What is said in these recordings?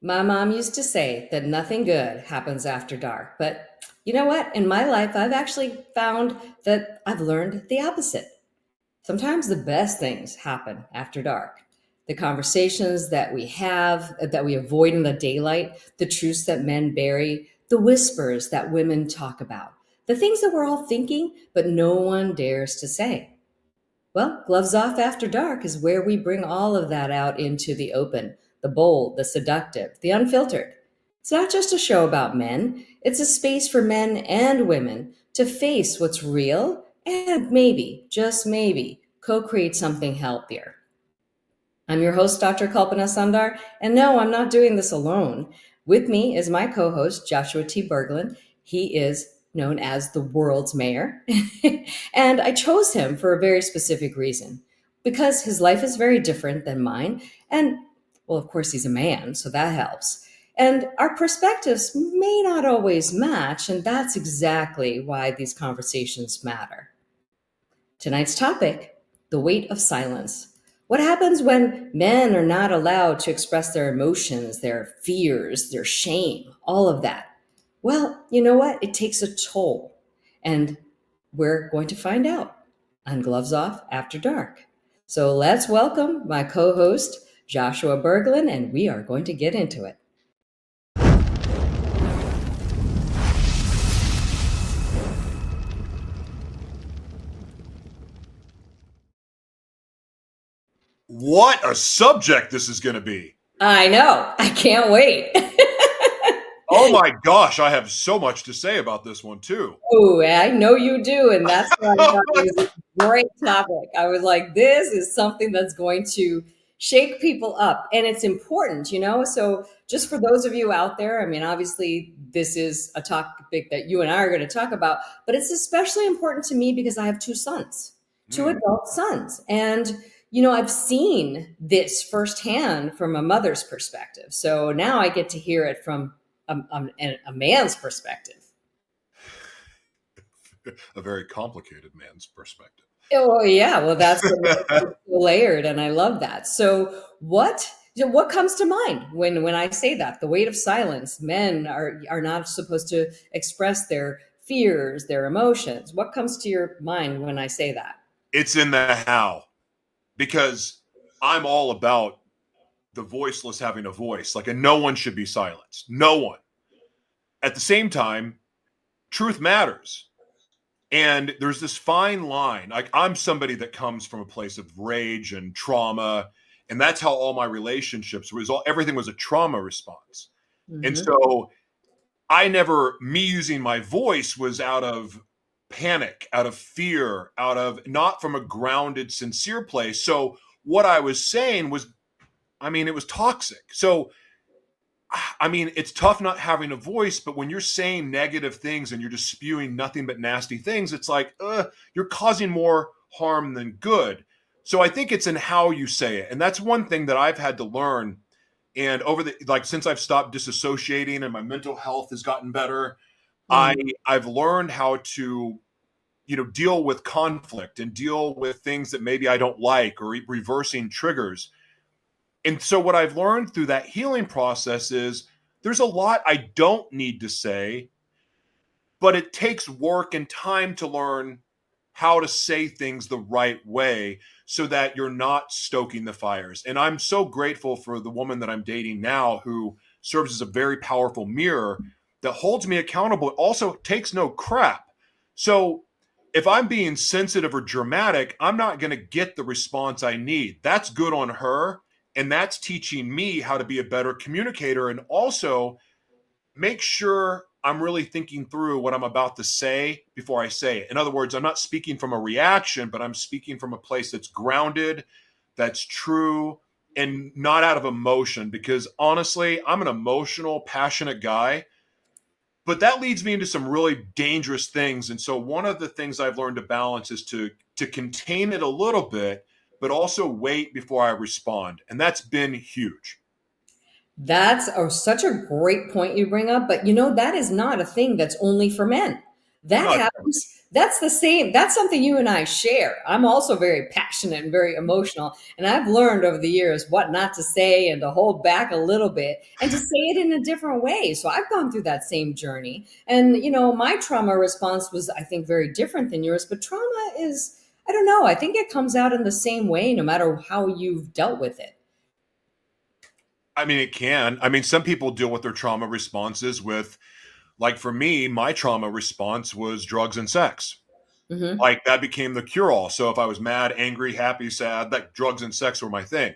My mom used to say that nothing good happens after dark. But you know what? In my life, I've actually found that I've learned the opposite. Sometimes the best things happen after dark. The conversations that we have, that we avoid in the daylight, the truths that men bury, the whispers that women talk about, the things that we're all thinking, but no one dares to say. Well, Gloves Off After Dark is where we bring all of that out into the open, the bold, the seductive, the unfiltered. It's not just a show about men, it's a space for men and women to face what's real and maybe, just maybe, co create something healthier. I'm your host, Dr. Kalpana Sandar, and no, I'm not doing this alone. With me is my co host, Joshua T. Berglan. He is known as the world's mayor, and I chose him for a very specific reason because his life is very different than mine. And, well, of course, he's a man, so that helps. And our perspectives may not always match, and that's exactly why these conversations matter. Tonight's topic: the weight of silence. What happens when men are not allowed to express their emotions, their fears, their shame, all of that? Well, you know what? It takes a toll. And we're going to find out on Gloves Off After Dark. So let's welcome my co host, Joshua Berglan, and we are going to get into it. What a subject this is going to be. I know. I can't wait. Oh my gosh, I have so much to say about this one too. Oh, I know you do. And that's why I thought it was a great topic. I was like, this is something that's going to shake people up. And it's important, you know? So, just for those of you out there, I mean, obviously, this is a topic that you and I are going to talk about, but it's especially important to me because I have two sons, two Mm. adult sons. And, you know, I've seen this firsthand from a mother's perspective. So now I get to hear it from a man's perspective. A very complicated man's perspective. Oh yeah, well that's layered, and I love that. So what comes to mind when I say that? The weight of silence. Men are not supposed to express their fears, their emotions. What comes to your mind when I say that? It's in the how, because I'm all about the voiceless having a voice. Like, and no one should be silenced. No one. At the same time, truth matters. And there's this fine line. Like, I'm somebody that comes from a place of rage and trauma, and that's how all my relationships was. Everything was a trauma response. And Hmm. so me using my voice was out of panic, out of fear, out of not from a grounded, sincere place. So what I was saying was, it was toxic. So it's tough not having a voice, but when you're saying negative things and you're just spewing nothing but nasty things, it's like, you're causing more harm than good. So I think it's in how you say it. And that's one thing that I've had to learn. And since I've stopped disassociating and my mental health has gotten better, I Mm. I've learned how to, deal with conflict and deal with things that maybe I don't like, or reversing triggers. And so what I've learned through that healing process is there's a lot I don't need to say, but it takes work and time to learn how to say things the right way so that you're not stoking the fires. And I'm so grateful for the woman that I'm dating now, who serves as a very powerful mirror that holds me accountable, also takes no crap. So if I'm being sensitive or dramatic, I'm not going to get the response I need. That's good on her. And that's teaching me how to be a better communicator, and also make sure I'm really thinking through what I'm about to say before I say it. In other words, I'm not speaking from a reaction, but I'm speaking from a place that's grounded, that's true, and not out of emotion. Because honestly, I'm an emotional, passionate guy, but that leads me into some really dangerous things. And so one of the things I've learned to balance is to contain it a little bit, but also wait before I respond. And that's been huge. Such a great point you bring up, but you know, that is not a thing that's only for men. That No, happens. That's the same. That's something you and I share. I'm also very passionate and very emotional. And I've learned over the years what not to say and to hold back a little bit and to say it in a different way. So I've gone through that same journey. And, my trauma response was, I think, very different than yours. But trauma is, I don't know, I think it comes out in the same way no matter how you've dealt with it. I mean, it can. I mean, some people deal with their trauma responses with, like for me, my trauma response was drugs and sex. Hmm. Like that became the cure all. So if I was mad, angry, happy, sad, like drugs and sex were my thing.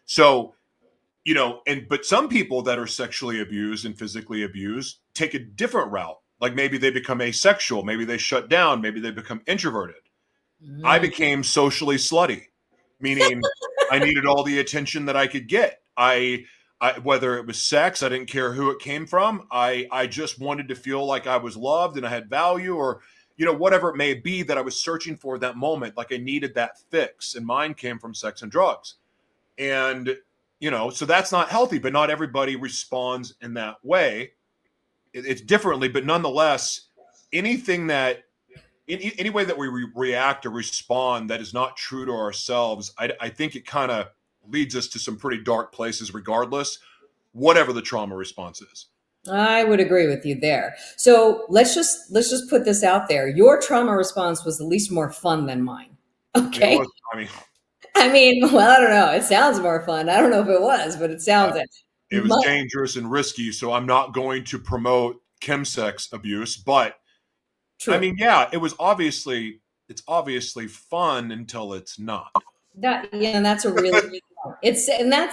So, but some people that are sexually abused and physically abused take a different route. Like maybe they become asexual, maybe they shut down, maybe they become introverted. I Mm. became socially slutty, meaning I needed all the attention that I could get. Whether it was sex, I didn't care who it came from. I just wanted to feel like I was loved and I had value, or whatever it may be that I was searching for that moment. Like I needed that fix, and mine came from sex and drugs. And so that's not healthy. But not everybody responds in that way. It's differently, but nonetheless, anything that any way that we react or respond that is not true to ourselves, I think it kind of leads us to some pretty dark places, regardless, whatever the trauma response is. I would agree with you there. So let's just put this out there. Your trauma response was at least more fun than mine. It Okay. was, I mean, I mean, well, I don't know. It sounds more fun. I don't know if it was, but it uh, sounds it. it was My, dangerous and risky. So I'm not going to promote chemsex abuse, but I true. mean, yeah, it's obviously fun until it's not. That yeah, and that's a really good point.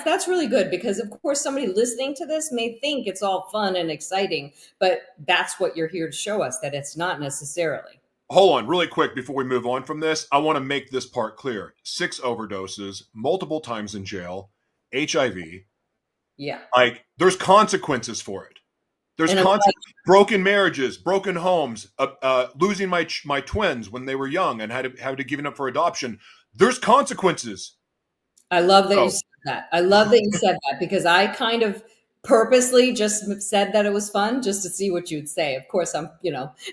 That's really good because of course somebody listening to this may think it's all fun and exciting, but that's what you're here to show us that it's not necessarily. Hold on, really quick before we move on from this. I want to make this part clear: 6 overdoses, multiple times in jail, HIV. Yeah. Like, there's consequences for it. There's And I'm glad broken marriages, broken homes, losing my twins when they were young and had to give it up for adoption. There's consequences. I love that you Oh, said that. I love that you said that because I kind of purposely just said that it was fun just to see what you'd say. Of course, I'm,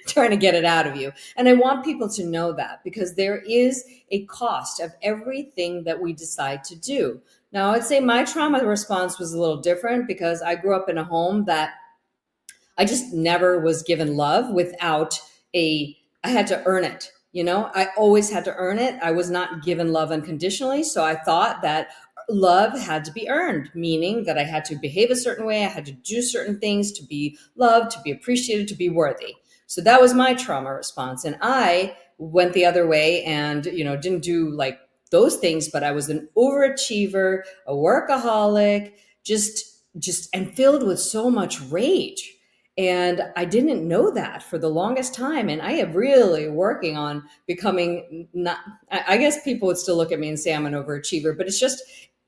trying to get it out of you. And I want people to know that because there is a cost of everything that we decide to do. Now, I'd say my trauma response was a little different because I grew up in a home that I just never was given love without I had to earn it. I always had to earn it. I was not given love unconditionally. So I thought that love had to be earned, meaning that I had to behave a certain way. I had to do certain things to be loved, to be appreciated, to be worthy. So that was my trauma response. And I went the other way and, didn't do like those things, but I was an overachiever, a workaholic, and filled with so much rage. And I didn't know that for the longest time. And I am really working on becoming not, I guess people would still look at me and say I'm an overachiever, but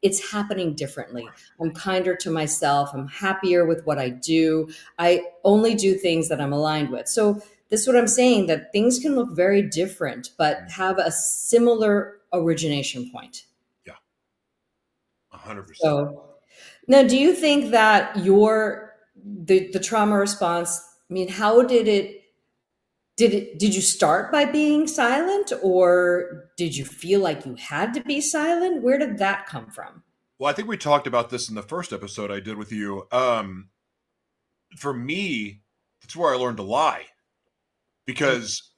it's happening differently. I'm kinder to myself. I'm happier with what I do. I only do things that I'm aligned with. So this is what I'm saying, that things can look very different, but have a similar origination point. yeah, 100%. So now, do you think that the trauma response? I mean, how did you start by being silent, or did you feel like you had to be silent? Where did that come from? Well, I think we talked about this in the first episode I did with you. For me, that's where I learned to lie, because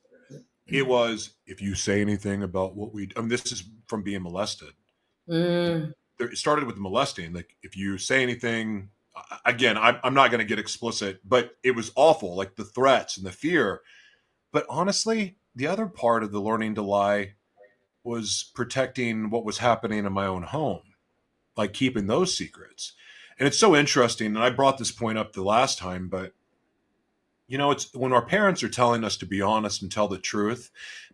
it was, if you say anything about what this is from being molested. Mm, It started with molesting. Like, if you say anything, again, I'm not going to get explicit, but it was awful. Like the threats and the fear. But honestly, the other part of the learning to lie was protecting what was happening in my own home, like keeping those secrets. And it's so interesting. And I brought this point up the last time, but it's when our parents are telling us to be honest and tell the truth,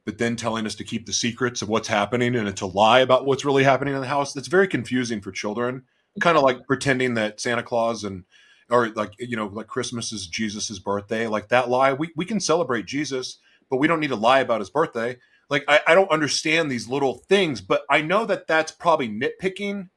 but then telling us to keep the secrets of what's happening and to lie about what's really happening in the house. That's very confusing for children. Kind of like pretending that Santa Claus or like Christmas is Jesus's birthday. Like that lie, we can celebrate Jesus, but we don't need to lie about his birthday. Like, I don't understand these little things, but I know that that's probably nitpicking,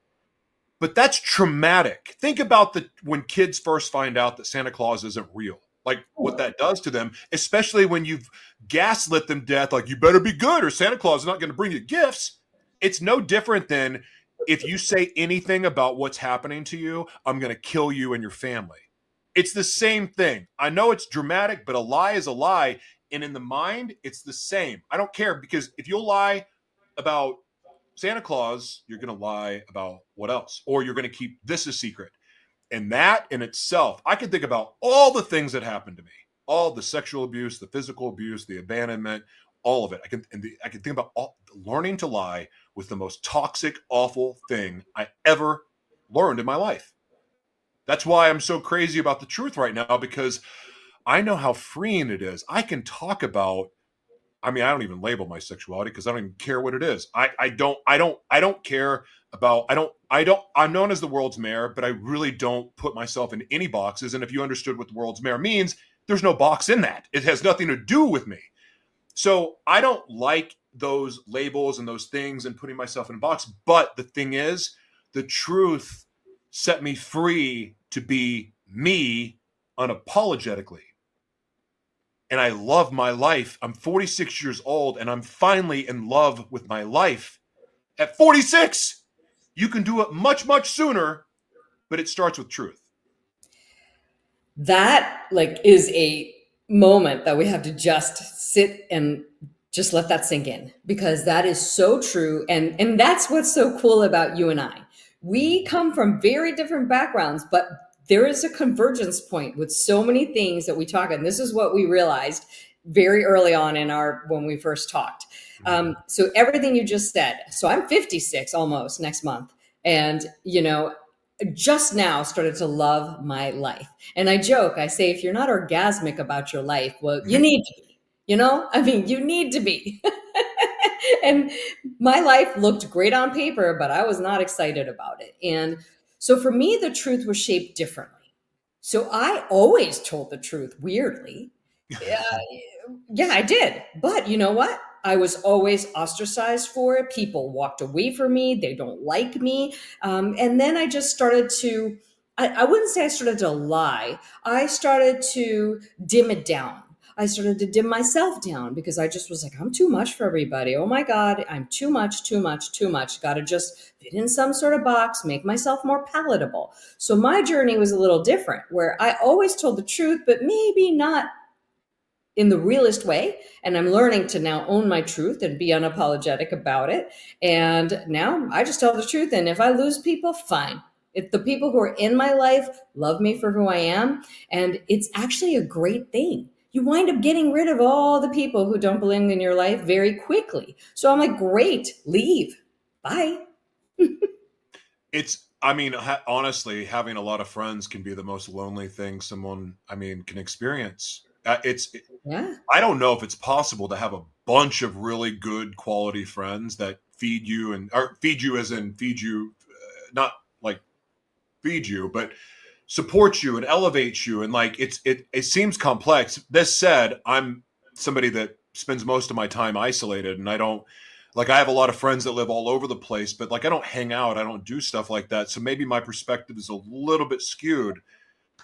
but that's traumatic. Think about when kids first find out that Santa Claus isn't real. like what that does to them, especially when you've gaslit them death, like you better be good or Santa Claus is not going to bring you gifts. It's no different than if you say anything about what's happening to you, I'm going to kill you and your family. It's the same thing. I know it's dramatic, but a lie is a lie. And in the mind, it's the same. I don't care, because if you'll lie about Santa Claus, you're going to lie about what else? Or you're going to keep this a secret. And that in itself, I can think about all the things that happened to me, all the sexual abuse, the physical abuse, the abandonment, all of it. I can think about learning to lie was the most toxic, awful thing I ever learned in my life. That's why I'm so crazy about the truth right now, because I know how freeing it is. I can talk about, I mean, I don't even label my sexuality because I don't even care what it is. I don't care about, I'm known as the world's mayor, but I really don't put myself in any boxes. And if you understood what the world's mayor means, there's no box in that. It has nothing to do with me. So I don't like those labels and those things and putting myself in a box. But the thing is, the truth set me free to be me unapologetically. And I love my life. I'm 46 years old and I'm finally in love with my life. At 46, you can do it much, much sooner, but it starts with truth. That like is a moment that we have to just sit and just let that sink in, because that is so true. And that's what's so cool about you and I. We come from very different backgrounds, but there is a convergence point with so many things that we talk. And this is what we realized very early on in our, when we first talked. So everything you just said. So I'm 56 almost next month. And, you know, just now started to love my life. And I joke, I say, if you're not orgasmic about your life, well, you need to be, you know, I mean, you need to be. And my life looked great on paper, but I was not excited about it. And so for me, the truth was shaped differently. So I always told the truth, weirdly. Yeah, yeah, I did. But you know what? I was always ostracized for it. People walked away from me. They don't like me. And then I just started to, I wouldn't say I started to lie. I started to dim it down. I started to dim myself down because I just was like, I'm too much for everybody. Oh my God, I'm too much, too much, too much. Got to just fit in some sort of box, make myself more palatable. So my journey was a little different, where I always told the truth, but maybe not in the realest way. And I'm learning to now own my truth and be unapologetic about it. And now I just tell the truth. And if I lose people, fine. If the people who are in my life love me for who I am, and it's actually a great thing. You wind up getting rid of all the people who don't belong in your life very quickly. So I'm like, great, leave. Bye. It's, I mean, honestly, having a lot of friends can be the most lonely thing someone, I mean, can experience. Yeah. I don't know if it's possible to have a bunch of really good quality friends that feed you, and or feed you as in feed you, not like feed you, but support you and elevate you. And like it seems complex. This said, I'm somebody that spends most of my time isolated, and I don't, like, I have a lot of friends that live all over the place, but like I don't hang out, I don't do stuff like that. So maybe my perspective is a little bit skewed.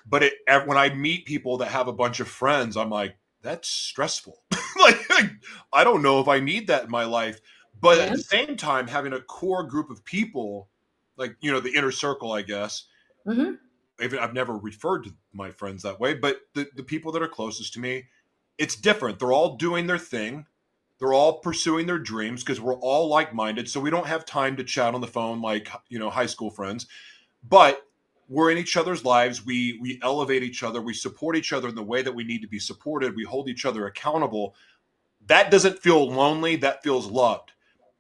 But when I meet people that have a bunch of friends, I'm like, that's stressful. like I don't know if I need that in my life. But at Yeah. the same time, having a core group of people, like, you know, the inner circle, I guess. Mm-hmm. I've never referred to my friends that way, but the people that are closest to me, it's different. They're all doing their thing. They're all pursuing their dreams because we're all like-minded. So we don't have time to chat on the phone like, you know, high school friends. But we're in each other's lives. We elevate each other. We support each other in the way that we need to be supported. We hold each other accountable. That doesn't feel lonely. That feels loved.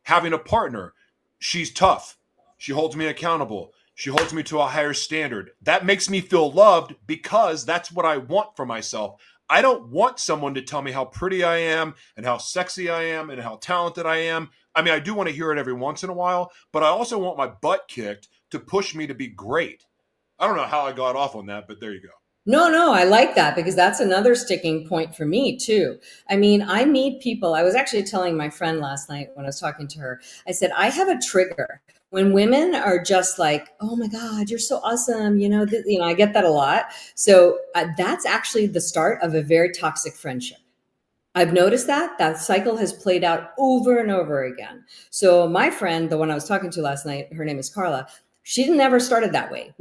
Having a partner, she's tough. She holds me accountable. She holds me to a higher standard. That makes me feel loved because that's what I want for myself. I don't want someone to tell me how pretty I am and how sexy I am and how talented I am. I mean, I do want to hear it every once in a while, but I also want my butt kicked to push me to be great. I don't know how I got off on that, but there you go. No, no, I like that because that's another sticking point for me too. I mean, I meet people. I was actually telling my friend last night when I was talking to her, I said, I have a trigger When women are just like, "Oh my God, you're so awesome," I get that a lot. So that's actually the start of a very toxic friendship. I've noticed that that cycle has played out over and over again. So my friend, the one I was talking to last night, her name is Carla. She never started that way.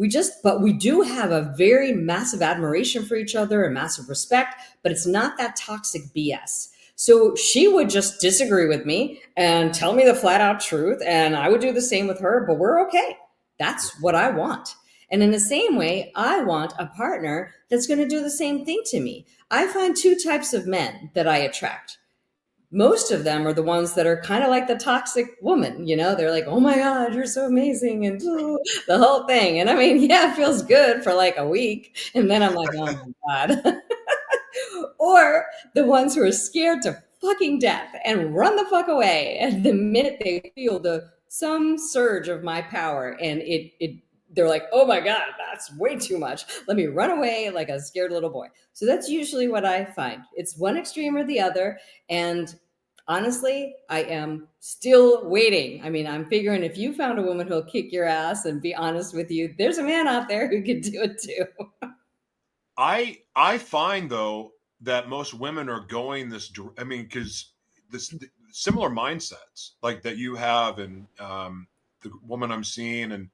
But we do have a very massive admiration for each other and massive respect, but it's not that toxic BS. So she would just disagree with me and tell me the flat out truth, and I would do the same with her, but we're okay. That's what I want. And in the same way, I want a partner that's going to do the same thing to me. I find two types of men that I attract. Most of them are the ones that are kind of like the toxic woman, they're like, "Oh my God, you're so amazing," and ooh, the whole thing. And I mean, yeah, it feels good for like a week. And then I'm like, "Oh my God." Or the ones who are scared to fucking death and run the fuck away. And the minute they feel some surge of my power and they're like, "Oh my God, that's way too much. Let me run away like a scared little boy." So that's usually what I find. It's one extreme or the other. And honestly, I am still waiting. I mean, I'm figuring if you found a woman who'll kick your ass and be honest with you, there's a man out there who could do it too. I find though that most women are going this. I mean, because this similar mindsets like that you have, and the woman I'm seeing, and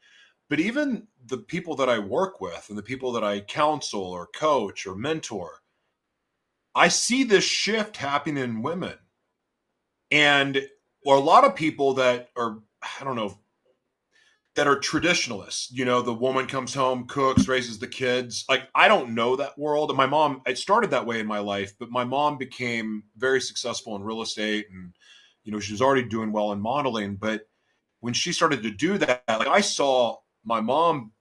but even the people that I work with and the people that I counsel or coach or mentor, I see this shift happening in women, and or a lot of people that are, I don't know, that are traditionalists. You know, the woman comes home, cooks, raises the kids. Like, I don't know that world. And my mom, it started that way in my life, but my mom became very successful in real estate, and, she was already doing well in modeling. But when she started to do that, like, I saw my mom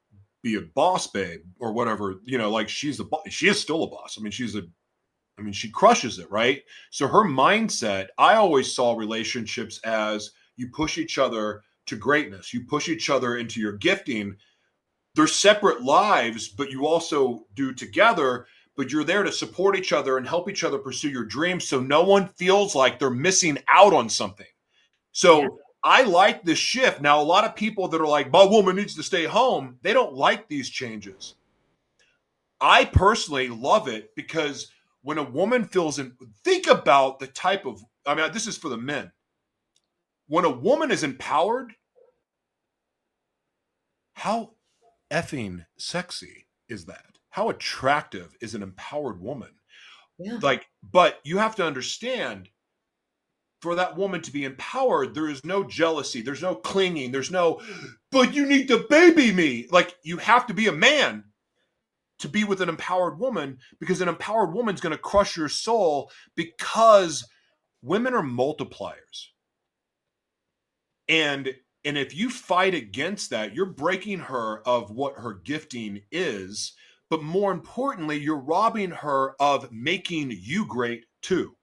be a boss babe or whatever, like she is still a boss. I mean, she crushes it, right? So her mindset, I always saw relationships as you push each other to greatness. You push each other into your gifting. They're separate lives, but you also do together, but you're there to support each other and help each other pursue your dreams so no one feels like they're missing out on something. Yeah. So I like this shift. Now, a lot of people that are like, my woman needs to stay home, they don't like these changes. I personally love it because when a woman feels in, think about the type of, I mean, this is for the men. When a woman is empowered, how effing sexy is that? How attractive is an empowered woman? Yeah. Like, but you have to understand, for that woman to be empowered, there is no jealousy, there's no clinging, there's no, but you need to baby me. Like, you have to be a man to be with an empowered woman, because an empowered woman's going to crush your soul, because women are multipliers. And if you fight against that, you're breaking her of what her gifting is, but more importantly, you're robbing her of making you great too.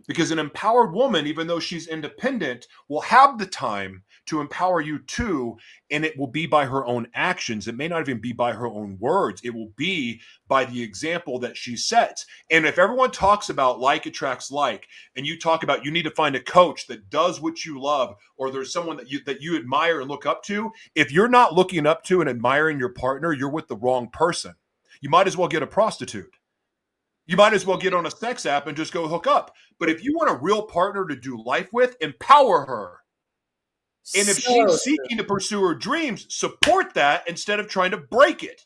Because an empowered woman, even though she's independent, will have the time to empower you too. And it will be by her own actions. It may not even be by her own words. It will be by the example that she sets. And if everyone talks about like attracts like, and you talk about you need to find a coach that does what you love, or there's someone that you admire and look up to, if you're not looking up to and admiring your partner, you're with the wrong person. You might as well get a prostitute. You might as well get on a sex app and just go hook up. But if you want a real partner to do life with, empower her. And if So she's seeking to pursue her dreams, support that instead of trying to break it.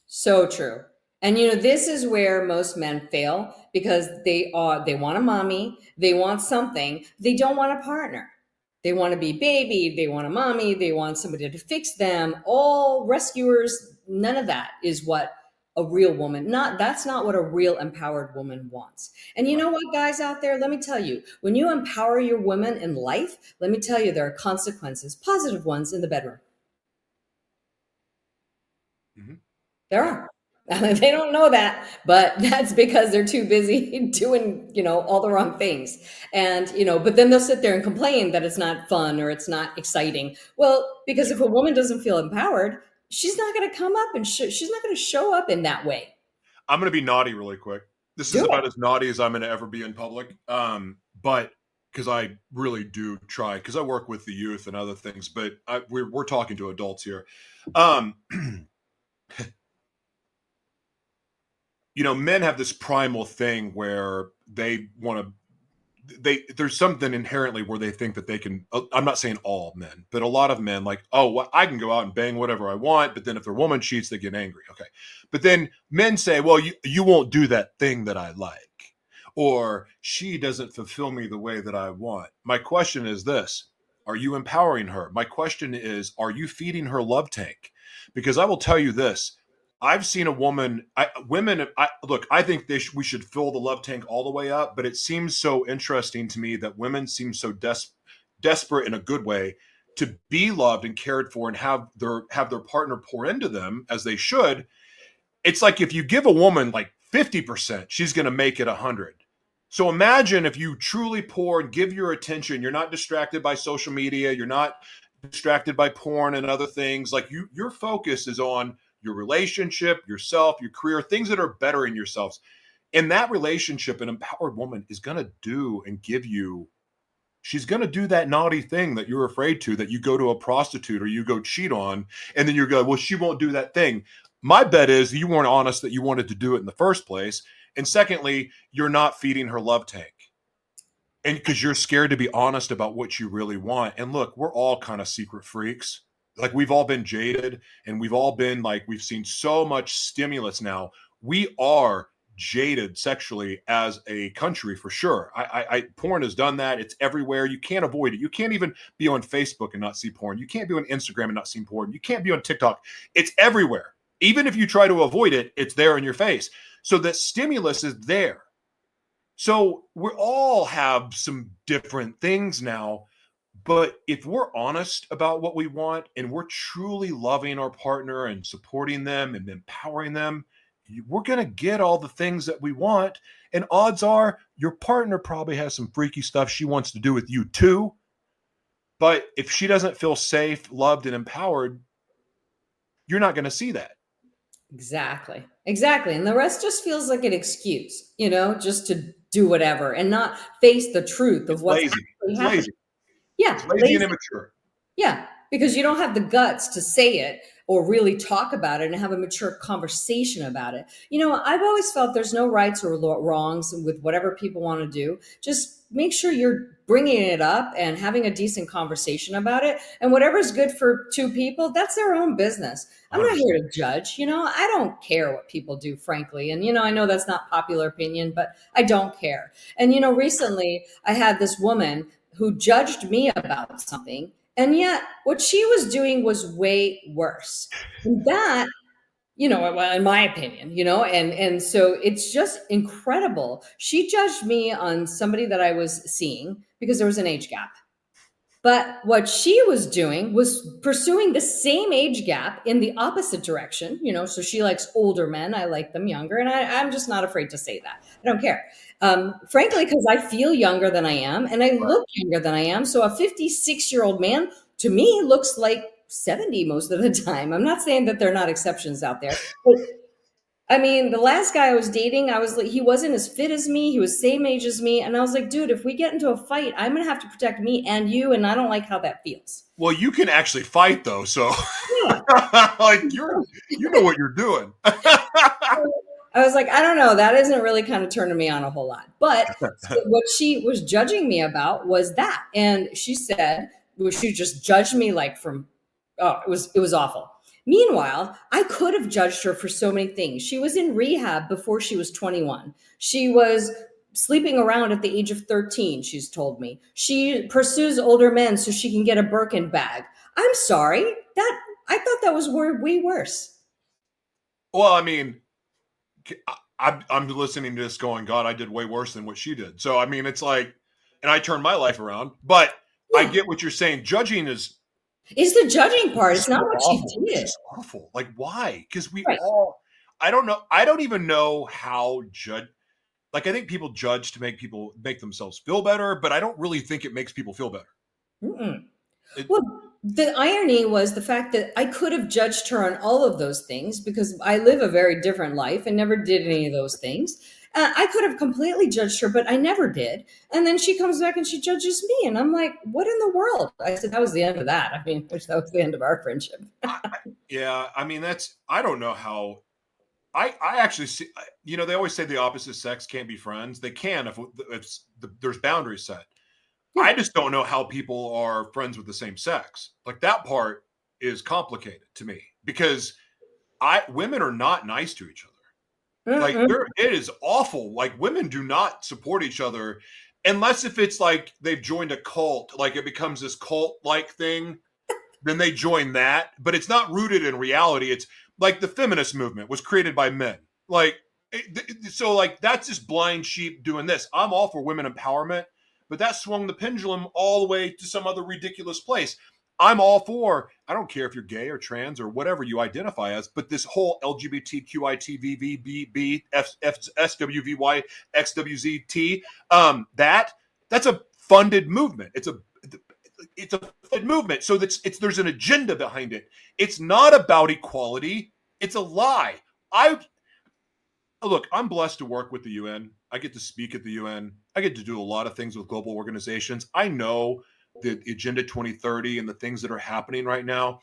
So true. And this is where most men fail because they want a mommy, they want something, they don't want a partner. They want to be baby, they want a mommy, they want somebody to fix them. All rescuers, none of that is what a real woman, not that's not what a real empowered woman wants. And you Right. know what, guys out there, let me tell you, when you empower your women in life, let me tell you there are consequences, positive ones in the bedroom. Mm-hmm. There Yep. are. They don't know that, but that's because they're too busy doing, all the wrong things. And, but then they'll sit there and complain that it's not fun or it's not exciting. Well, because if a woman doesn't feel empowered, she's not going to come up and she's not going to show up in that way. I'm going to be naughty really quick. This is Do it. about as naughty as I'm going to ever be in public. But because I really do try, because I work with the youth and other things, but we're talking to adults here. Um, Men have this primal thing where they want to. There's something inherently where they think that they can. I'm not saying all men, but a lot of men like, oh, well, I can go out and bang whatever I want, but then if their woman cheats, they get angry. Okay, but then men say, well, you won't do that thing that I like, or she doesn't fulfill me the way that I want. My question is this: are you empowering her? My question is, are you feeding her love tank? Because I will tell you this: I've seen a woman, women. Look, I think we should fill the love tank all the way up, but it seems so interesting to me that women seem so desperate in a good way to be loved and cared for and have their partner pour into them as they should. It's like if you give a woman like 50%, she's going to make it 100. So imagine if you truly pour and give your attention, you're not distracted by social media, you're not distracted by porn and other things. Like your focus is on your relationship, yourself, your career, things that are bettering yourselves. In that relationship, an empowered woman is going to do and give you, she's going to do that naughty thing that you're afraid to, that you go to a prostitute or you go cheat on, and then you're going, well, she won't do that thing. My bet is you weren't honest that you wanted to do it in the first place. And secondly, you're not feeding her love tank. And because you're scared to be honest about what you really want. And look, we're all kind of secret freaks. Like we've all been jaded and we've all been like, we've seen so much stimulus now. We are jaded sexually as a country for sure. Porn has done that. It's everywhere. You can't avoid it. You can't even be on Facebook and not see porn. You can't be on Instagram and not see porn. You can't be on TikTok. It's everywhere. Even if you try to avoid it, it's there in your face. So that stimulus is there. So we all have some different things now, but if we're honest about what we want and we're truly loving our partner and supporting them and empowering them, we're going to get all the things that we want. And odds are your partner probably has some freaky stuff she wants to do with you too. But if she doesn't feel safe, loved, and empowered, you're not going to see that. Exactly. Exactly. And the rest just feels like an excuse, just to do whatever and not face the truth of It's what's lazy. actually It's happening. lazy. Yeah. It's lazy and immature. Yeah. Because you don't have the guts to say it or really talk about it and have a mature conversation about it. I've always felt there's no rights or wrongs with whatever people want to do. Just make sure you're bringing it up and having a decent conversation about it. And whatever's good for two people, that's their own business. I'm not here to judge. I don't care what people do, frankly. And, I know that's not popular opinion, but I don't care. And, recently I had this woman who judged me about something. And yet what she was doing was way worse. And that, in my opinion, and so it's just incredible. She judged me on somebody that I was seeing because there was an age gap. But what she was doing was pursuing the same age gap in the opposite direction, so she likes older men. I like them younger. And I'm just not afraid to say that. I don't care. Frankly, because I feel younger than I am and I look younger than I am. So a 56-year-old man to me looks like 70 most of the time. I'm not saying that there are not exceptions out there. But I mean, the last guy I was dating, I was like, he wasn't as fit as me. He was same age as me. And I was like, dude, if we get into a fight, I'm going to have to protect me and you. And I don't like how that feels. Well, you can actually fight though. So Yeah. like you know what you're doing. I was like, I don't know. That isn't really kind of turning me on a whole lot. But so what she was judging me about was that. And she said, well, she just judged me like from, oh, it was awful. Meanwhile, I could have judged her for so many things. She was in rehab before she was 21. She was sleeping around at the age of 13, she's told me. She pursues older men so she can get a Birkin bag. I'm sorry. I thought that was way worse. Well, I mean, I'm listening to this going, God, I did way worse than what she did. So, I mean, it's like, and I turned my life around, but yeah. I get what you're saying. Judging is the judging part. It's not what awful. she did. It's awful. Like, why? Because we all, I don't know. I don't even know how like, I think people judge to make themselves feel better, but I don't really think it makes people feel better. Well, the irony was the fact that I could have judged her on all of those things because I live a very different life and never did any of those things. I could have completely judged her, but I never did. And then she comes back and she judges me. And I'm like, what in the world? I said, that was the end of that. I mean, that was the end of our friendship. Yeah, I mean I don't know how I actually see, they always say the opposite sex can't be friends. They can if there's boundaries set. Yeah. I just don't know how people are friends with the same sex. Like that part is complicated to me because women are not nice to each other. Like Mm-mm. it is awful. Like women do not support each other unless if it's like they've joined a cult, like it becomes this cult like thing, then they join that. But it's not rooted in reality. It's like the feminist movement was created by men. Like so like that's just blind sheep doing this. I'm all for women empowerment, but that swung the pendulum all the way to some other ridiculous place. I'm all for, I don't care if you're gay or trans or whatever you identify as, but this whole LGBTQITVVBB, SWVY, XWZT, that's a funded movement. It's a funded movement. So there's an agenda behind it. It's not about equality. It's a lie. Look, I'm blessed to work with the UN. I get to speak at the UN. I get to do a lot of things with global organizations. I know the Agenda 2030 and the things that are happening right now.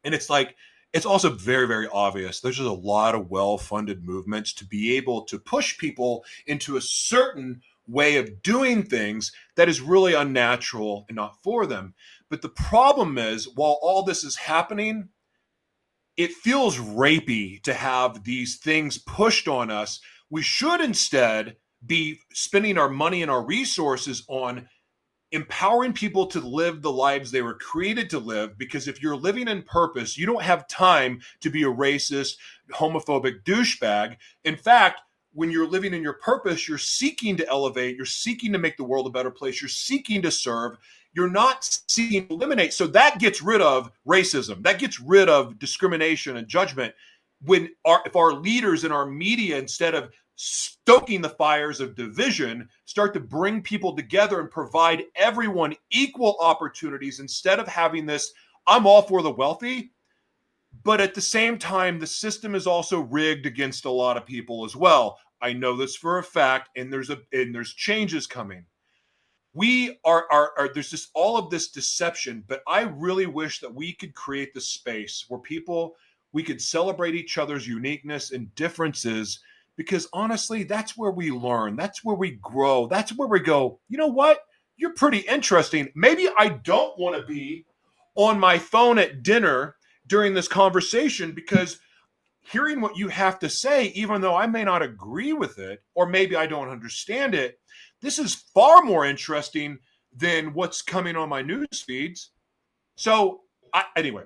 And it's like, it's also very, very obvious. There's just a lot of well-funded movements to be able to push people into a certain way of doing things that is really unnatural and not for them. But the problem is, while all this is happening, it feels rapey to have these things pushed on us. We should instead be spending our money and our resources on empowering people to live the lives they were created to live, because if you're living in purpose, you don't have time to be a racist, homophobic douchebag. In fact, when you're living in your purpose, you're seeking to elevate, you're seeking to make the world a better place, you're seeking to serve, you're not seeking to eliminate. So that gets rid of racism, that gets rid of discrimination and judgment. If our leaders in our media, instead of stoking the fires of division, start to bring people together and provide everyone equal opportunities, instead of having this, I'm all for the wealthy, but at the same time, the system is also rigged against a lot of people as well. I know this for a fact, and there's changes coming. We are there's just all of this deception, but I really wish that we could create the space where we could celebrate each other's uniqueness and differences, because honestly, that's where we learn. That's where we grow. That's where we go, you know what? You're pretty interesting. Maybe I don't want to be on my phone at dinner during this conversation, because hearing what you have to say, even though I may not agree with it, or maybe I don't understand it, this is far more interesting than what's coming on my news feeds. So anyway,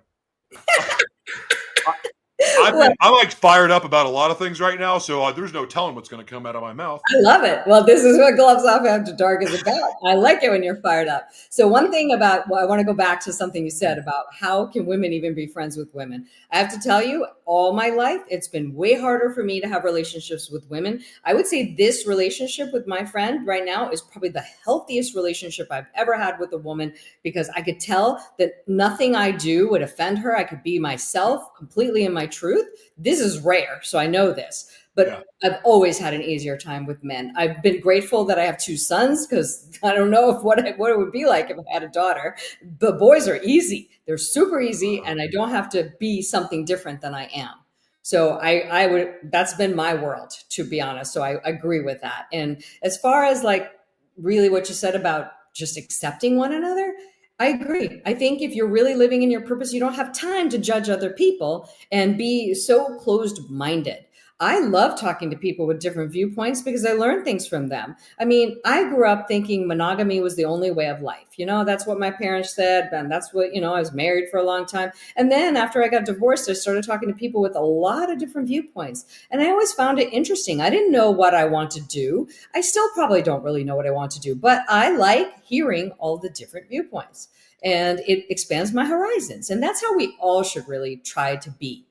I'm like fired up about a lot of things right now, so there's no telling what's going to come out of my mouth. I love it. Well, this is what Gloves Off After Dark is about. I like it when you're fired up. So one thing about, well, I want to go back to something you said about how can women even be friends with women. I have to tell you, all my life, it's been way harder for me to have relationships with women. I would say this relationship with my friend right now is probably the healthiest relationship I've ever had with a woman, because I could tell that nothing I do would offend her. I could be myself completely in my truth. This is rare, so I know this. But yeah, I've always had an easier time with men. I've been grateful that I have two sons, because I don't know what it would be like if I had a daughter. The boys are easy. They're super easy, and I don't have to be something different than I am. So I would, that's been my world, to be honest. So I agree with that. And as far as like really what you said about just accepting one another, I agree. I think if you're really living in your purpose, you don't have time to judge other people and be so closed-minded. I love talking to people with different viewpoints because I learn things from them. I mean, I grew up thinking monogamy was the only way of life. You know, that's what my parents said, and that's what, I was married for a long time. And then after I got divorced, I started talking to people with a lot of different viewpoints. And I always found it interesting. I didn't know what I want to do. I still probably don't really know what I want to do, but I like hearing all the different viewpoints, and it expands my horizons. And that's how we all should really try to be.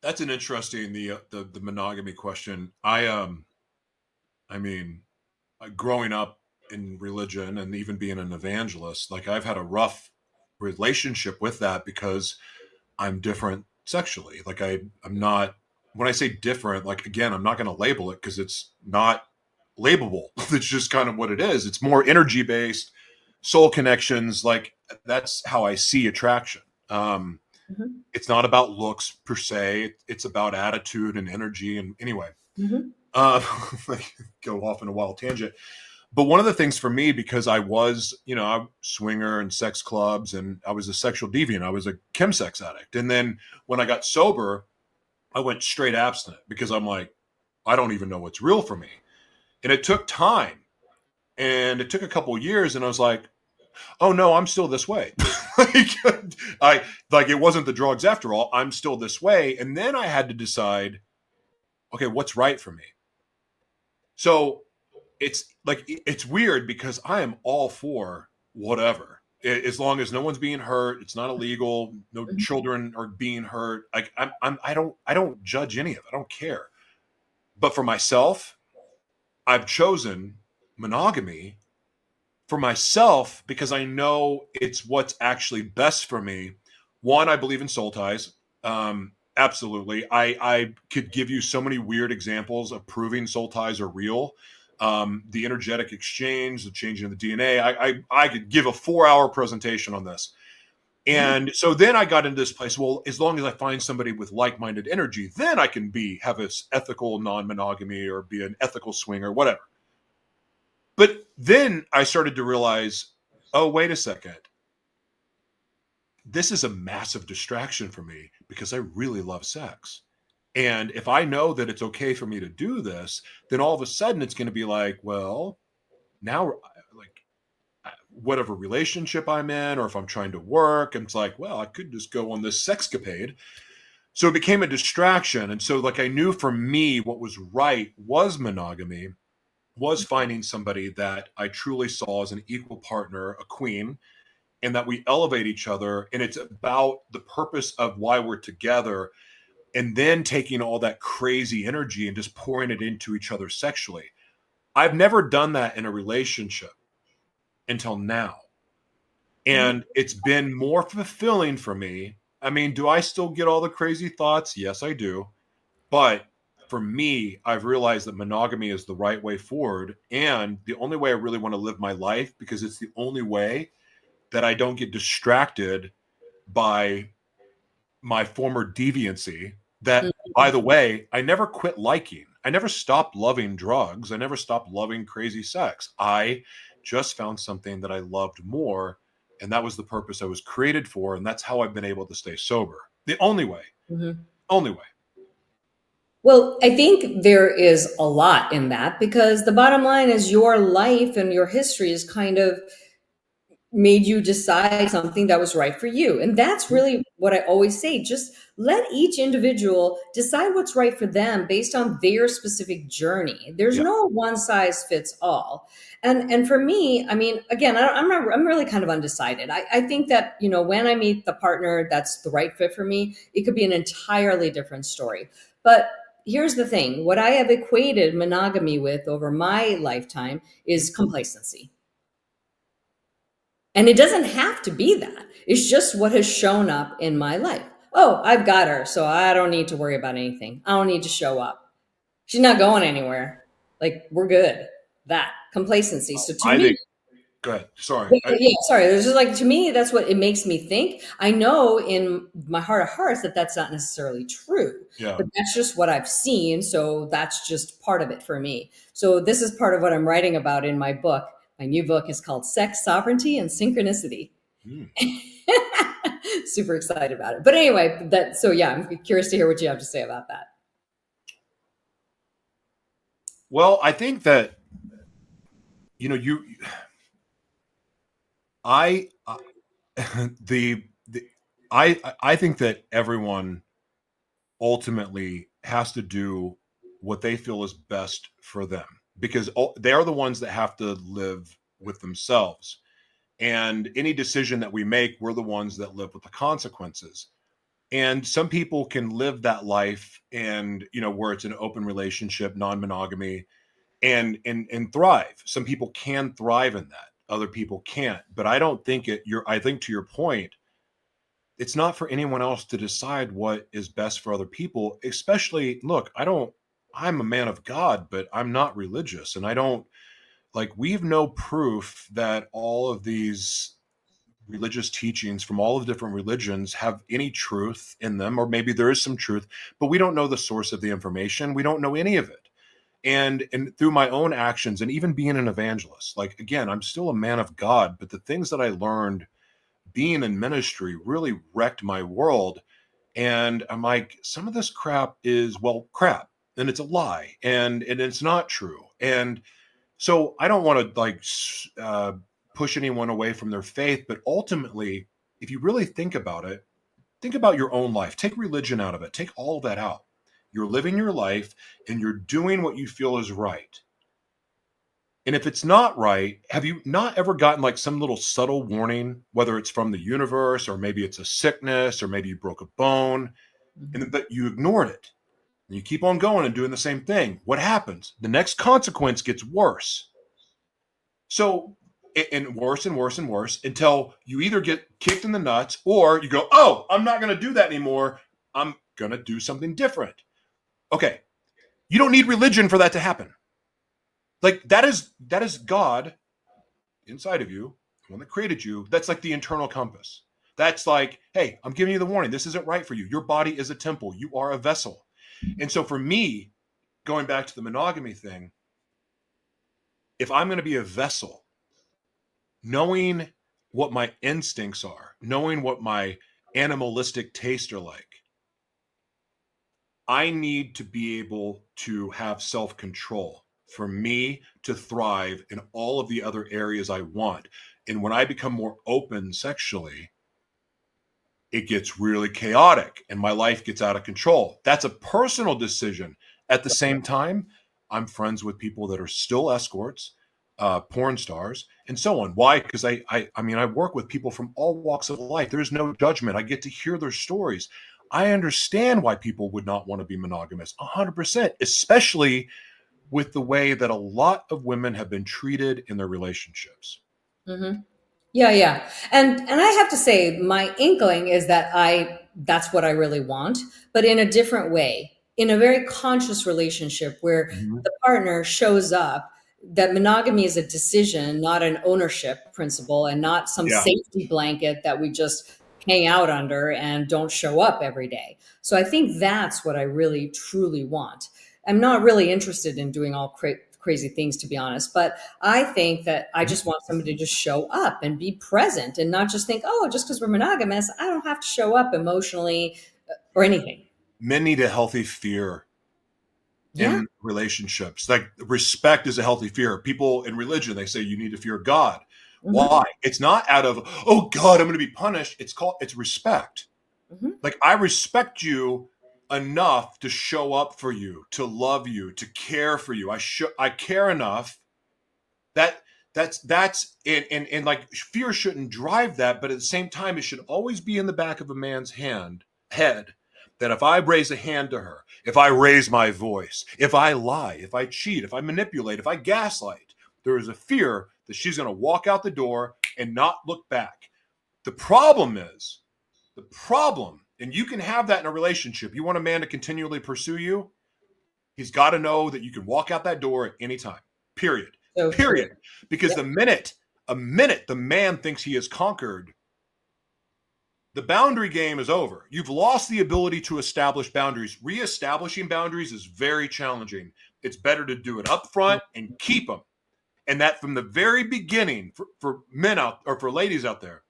That's an interesting the monogamy question. I mean, growing up in religion and even being an evangelist, like I've had a rough relationship with that because I'm different sexually. Like I'm not when I say different, like, again, I'm not going to label it because it's not labelable. It's just kind of what it is. It's more energy based, soul connections. Like, that's how I see attraction. Mhm. It's not about looks per se. It's about attitude and energy. And anyway, Mhm. uh, like, go off in a wild tangent. But one of the things for me, because I was, I'm a swinger and sex clubs, and I was a sexual deviant. I was a chemsex addict. And then when I got sober, I went straight abstinent because I'm like, I don't even know what's real for me. And it took time, and it took a couple of years, and I was like, oh no, I'm still this way. like, like it wasn't the drugs after all. I'm still this way. And then I had to decide, okay, what's right for me? So it's like, it's weird because I am all for whatever. As long as no one's being hurt, it's not illegal, no Mhm. children are being hurt. Like, I don't judge any of it. I don't care. But for myself, I've chosen monogamy for myself because I know it's what's actually best for me. One, I believe in soul ties. Absolutely. I could give you so many weird examples of proving soul ties are real. The energetic exchange, the changing of the DNA. I could give a 4-hour presentation on this. Mhm. And so then I got into this place. Well, as long as I find somebody with like-minded energy, then I can have a ethical non-monogamy or be an ethical swinger, whatever. But then I started to realize, oh, wait a second. This is a massive distraction for me because I really love sex. And if I know that it's okay for me to do this, then all of a sudden it's going to be like, well, now, like, whatever relationship I'm in, or if I'm trying to work, and it's like, well, I could just go on this sexcapade. So it became a distraction. And so, like, I knew for me what was right was monogamy, was finding somebody that I truly saw as an equal partner, a queen, and that we elevate each other. And it's about the purpose of why we're together, and then taking all that crazy energy and just pouring it into each other sexually. I've never done that in a relationship until now. Mhm. And it's been more fulfilling for me. I mean, do I still get all the crazy thoughts? Yes, I do. But for me, I've realized that monogamy is the right way forward, and the only way I really want to live my life, because it's the only way that I don't get distracted by my former deviancy. That, by the way, I never quit liking. I never stopped loving drugs. I never stopped loving crazy sex. I just found something that I loved more, and that was the purpose I was created for, and that's how I've been able to stay sober. The only way. Mhm. Only way. Well, I think there is a lot in that because the bottom line is your life and your history is kind of made you decide something that was right for you. And that's really what I always say. Just let each individual decide what's right for them based on their specific journey. There's Yeah. no one size fits all. And for me, I mean, again, I'm really kind of undecided. I think that, when I meet the partner that's the right fit for me, it could be an entirely different story. But here's the thing, what I have equated monogamy with over my lifetime is complacency. And it doesn't have to be that. It's just what has shown up in my life. Oh, I've got her, so I don't need to worry about anything. I don't need to show up. She's not going anywhere. Like, we're good. That complacency. So to I me, think, go ahead. Sorry. yeah, yeah, sorry. There's just like, to me, that's what it makes me think. I know in my heart of hearts that that's not necessarily true, Yeah. but that's just what I've seen. So that's just part of it for me. So this is part of what I'm writing about in my book. My new book is called Sex, Sovereignty, and Synchronicity. Hmm. Super excited about it. But anyway, so yeah, I'm curious to hear what you have to say about that. Well, I think that, you I the I think that everyone ultimately has to do what they feel is best for them, because they are the ones that have to live with themselves. And any decision that we make, we're the ones that live with the consequences. And some people can live that life, and where it's an open relationship, non-monogamy, and thrive. Some people can thrive in that. Other people can't. But I don't think I think, to your point, it's not for anyone else to decide what is best for other people, especially, look, I'm a man of God, but I'm not religious. And I don't, like, we have no proof that all of these religious teachings from all of the different religions have any truth in them, or maybe there is some truth, but we don't know the source of the information. We don't know any of it. And through my own actions and even being an evangelist, like, again, I'm still a man of God, but the things that I learned being in ministry really wrecked my world. And I'm like, some of this crap is, well, crap, and it's a lie, and it's not true. And so I don't want to push anyone away from their faith, but ultimately, if you really think about it, think about your own life. Take religion out of it. Take all of that out. You're living your life and you're doing what you feel is right. And if it's not right, have you not ever gotten like some little subtle warning, whether it's from the universe or maybe it's a sickness or maybe you broke a bone, and but you ignored it? And you keep on going and doing the same thing. What happens? The next consequence gets worse. So, and worse and worse and worse until you either get kicked in the nuts or you go, oh, I'm not going to do that anymore. I'm going to do something different. Okay. You don't need religion for that to happen. Like that is God inside of you, the one that created you. That's like the internal compass. That's like, hey, I'm giving you the warning. This isn't right for you. Your body is a temple. You are a vessel. And so for me, going back to the monogamy thing, if I'm going to be a vessel, knowing what my instincts are, knowing what my animalistic tastes are like, I need to be able to have self-control for me to thrive in all of the other areas I want. And when I become more open sexually, it gets really chaotic and my life gets out of control. That's a personal decision. At the same time, I'm friends with people that are still escorts, porn stars, and so on. Why? Because I mean, I work with people from all walks of life. There's no judgment. I get to hear their stories. I understand why people would not want to be monogamous 100%, especially with the way that a lot of women have been treated in their relationships. Mm-hmm. Yeah, yeah. And I have to say, my inkling is that that's what I really want, but in a different way, in a very conscious relationship where Mhm. the partner shows up, that monogamy is a decision, not an ownership principle, and not some Yeah. safety blanket that we just hang out under and don't show up every day. So I think that's what I really truly want. I'm not really interested in doing all crazy things, to be honest, but I think that I just want somebody to just show up and be present and not just think, oh, just because we're monogamous, I don't have to show up emotionally or anything. Men need a healthy fear Yeah. in relationships. Like respect is a healthy fear. People in religion, they say you need to fear God. Hmm. Why? It's not out of, oh God, I'm going to be punished. It's respect. Hmm. Like I respect you enough to show up for you, to love you, to care for you. I care enough that that's and like fear shouldn't drive that, but at the same time, it should always be in the back of a man's head that if I raise a hand to her, if I raise my voice, if I lie, if I cheat, if I manipulate, if I gaslight, there is a fear that she's going to walk out the door and not look back. The problem is the problem, and you can have that in a relationship. You want a man to continually pursue you, he's got to know that you can walk out that door at any time. Period. So true. Period. Because Yep. a minute the man thinks he is conquered, the boundary game is over. You've lost the ability to establish boundaries. Reestablishing boundaries is very challenging. It's better to do it up front and keep them. And that from the very beginning, for men out or for ladies out there,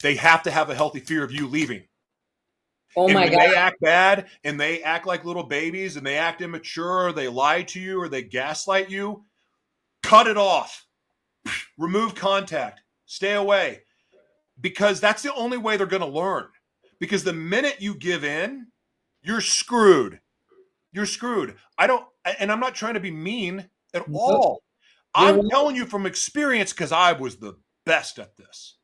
they have to have a healthy fear of you leaving. Oh And my when God. they act bad and they act like little babies and they act immature, or they lie to you or they gaslight you, cut it off. Remove contact. Stay away. Because that's the only way they're going to learn. Because the minute you give in, you're screwed. You're screwed. And I'm not trying to be mean at Nope. all. You're I'm right. telling you from experience because I was the best at this.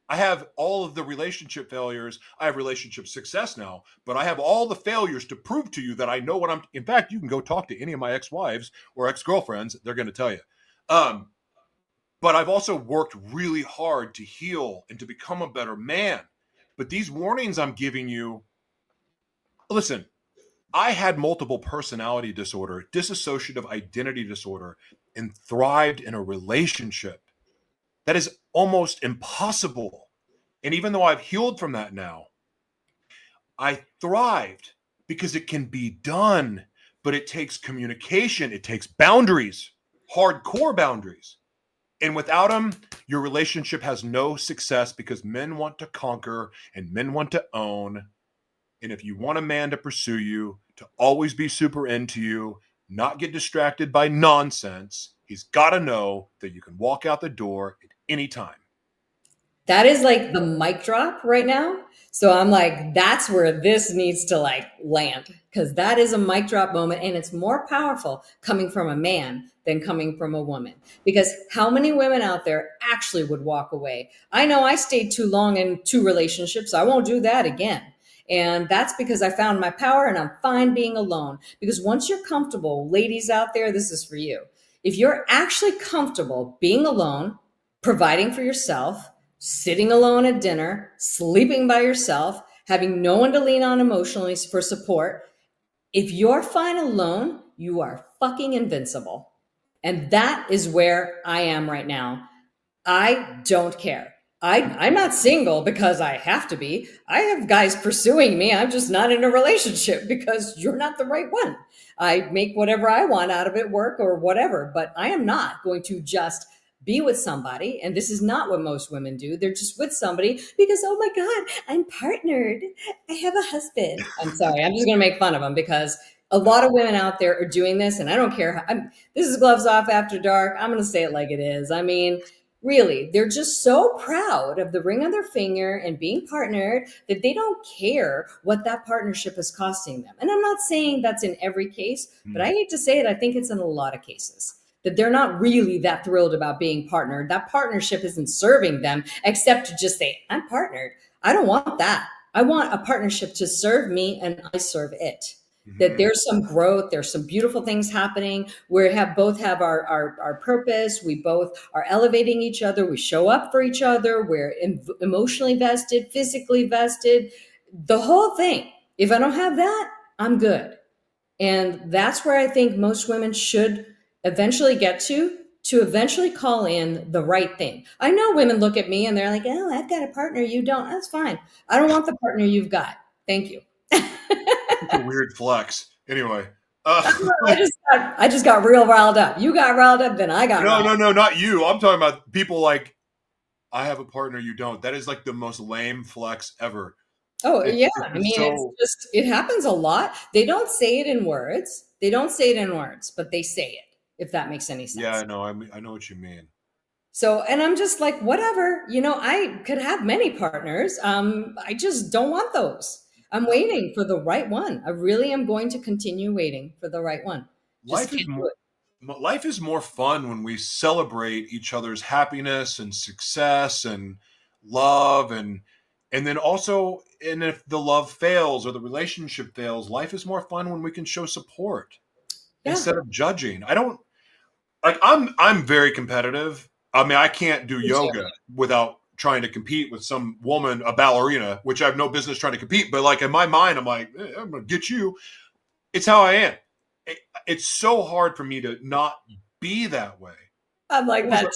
I have all of the relationship failures. I have relationship success now, but I have all the failures to prove to you that I know what I'm. In fact, you can go talk to any of my ex-wives or ex-girlfriends. They're going to tell you. Um, but I've also worked really hard to heal and to become a better man. But these warnings I'm giving you, listen, I had multiple personality disorder, dissociative identity disorder, and thrived in a relationship. That is almost impossible. And even though I've healed from that now, I thrived because it can be done, but it takes communication, it takes boundaries, hardcore boundaries. And without them, your relationship has no success because men want to conquer and men want to own. And if you want a man to pursue you, to always be super into you, not get distracted by nonsense, he's got to know that you can walk out the door at any time. That is like the mic drop right now. So I'm like, that's where this needs to like land, because that is a mic drop moment. And it's more powerful coming from a man than coming from a woman. Because how many women out there actually would walk away? I know I stayed too long in 2 relationships. I won't do that again. And that's because I found my power and I'm fine being alone. Because once you're comfortable, ladies out there, this is for you. If you're actually comfortable being alone, providing for yourself, sitting alone at dinner, sleeping by yourself, having no one to lean on emotionally for support, if you're fine alone, you are fucking invincible. And that is where I am right now. I don't care. I'm not single because I have to be. I have guys pursuing me. I'm just not in a relationship because you're not the right one. I make whatever I want out of it, work or whatever, but I am not going to just be with somebody. And this is not what most women do. They're just with somebody because, oh my God, I'm partnered. I have a husband. I'm sorry. I'm just going to make fun of them because a lot of women out there are doing this. And I don't care. This is Gloves Off After Dark. I'm going to say it like it is. I mean, really, they're just so proud of the ring on their finger and being partnered that they don't care what that partnership is costing them. And I'm not saying that's in every case, but I hate to say it, I think it's in a lot of cases that they're not really that thrilled about being partnered. That partnership isn't serving them except to just say, I'm partnered. I don't want that. I want a partnership to serve me and I serve it. That there's some growth, there's some beautiful things happening. We both have our purpose. We both are elevating each other. We show up for each other. We're emotionally vested, physically vested, the whole thing. If I don't have that, I'm good. And that's where I think most women should eventually get to eventually call in the right thing. I know women look at me and they're like, oh, I've got a partner. You don't. That's fine. I don't want the partner you've got. Thank you. It's a weird flex. Anyway. I just got real riled up. You got riled up, then I got riled up. No, not you. I'm talking about people like, I have a partner, you don't. That is like the most lame flex ever. Oh, yeah. I mean, it happens a lot. They don't say it in words. But they say it, if that makes any sense. Yeah, I know. I know what you mean. So, and I'm just like, whatever, I could have many partners. I just don't want those. I'm waiting for the right one. I really am going to continue waiting for the right one. Life is more fun when we celebrate each other's happiness and success and love and then also, and if the love fails or the relationship fails, life is more fun when we can show support instead of judging. I'm very competitive. I mean, I can't do yoga without trying to compete with some woman, a ballerina, which I have no business trying to compete. But like in my mind, I'm like, I'm going to get you. It's how I am. It's so hard for me to not be that way. I'm like that.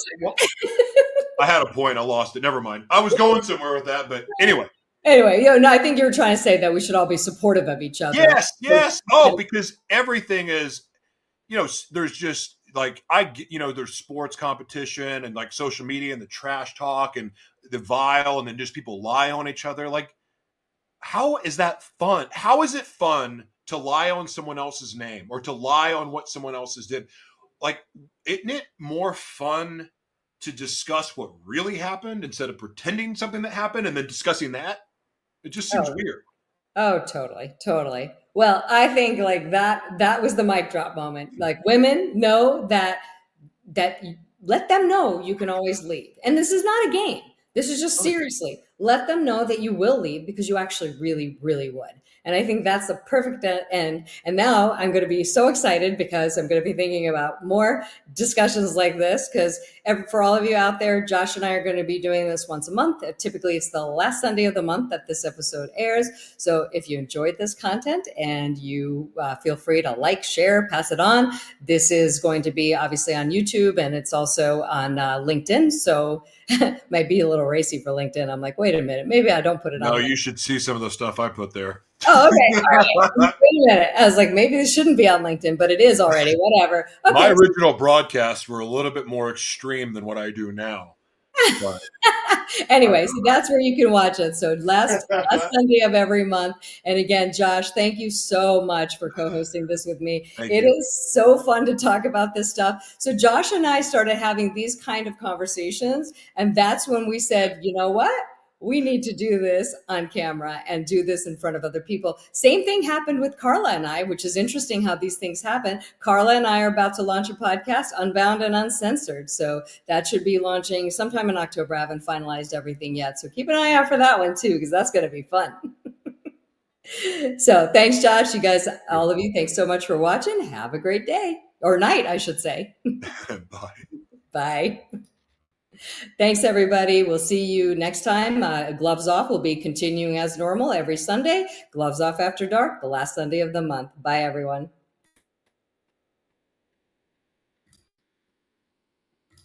I had a point. I lost it. Never mind. I was going somewhere with that, but anyway. Anyway, I think you were trying to say that we should all be supportive of each other. Yes. Oh, because everything is, there's just like, there's sports competition and like social media and the trash talk and the vile, and then just people lie on each other. Like, how is that fun? How is it fun to lie on someone else's name or to lie on what someone else's did? Like, isn't it more fun to discuss what really happened instead of pretending something that happened and then discussing that? It just seems weird. Oh, totally. Well, I think like that was the mic drop moment. Like, women know that let them know you can always leave. And this is not a game. This is just seriously, let them know that you will leave because you actually really, really would. And I think that's the perfect end. And now I'm going to be so excited because I'm going to be thinking about more discussions like this. Because for all of you out there, Josh and I are going to be doing this once a month. Typically, it's the last Sunday of the month that this episode airs. So if you enjoyed this content and you feel free to like, share, pass it on. This is going to be obviously on YouTube, and it's also on LinkedIn. So might be a little racy for LinkedIn. I'm like, wait a minute, maybe I don't put it on. No, you should see some of the stuff I put there. Oh, okay. All right. Wait a minute. I was like, maybe this shouldn't be on LinkedIn, but it is already. Whatever. Okay. My original broadcasts were a little bit more extreme than what I do now. But anyway, so that's where you can watch it. So last Sunday of every month. And again, Josh, thank you so much for co-hosting this with me. It is so fun to talk about this stuff. So Josh and I started having these kind of conversations, and that's when we said, you know what? We need to do this on camera and do this in front of other people. Same thing happened with Carla and I, which is interesting how these things happen. Carla and I are about to launch a podcast, Unbound and Uncensored. So that should be launching sometime in October. I haven't finalized everything yet. So keep an eye out for that one too, because that's going to be fun. So thanks, Josh. You guys, all of you, thanks so much for watching. Have a great day or night, I should say. Bye. Bye. Thanks, everybody. We'll see you next time. Gloves Off will be continuing as normal every Sunday. Gloves Off After Dark, the last Sunday of the month. Bye, everyone.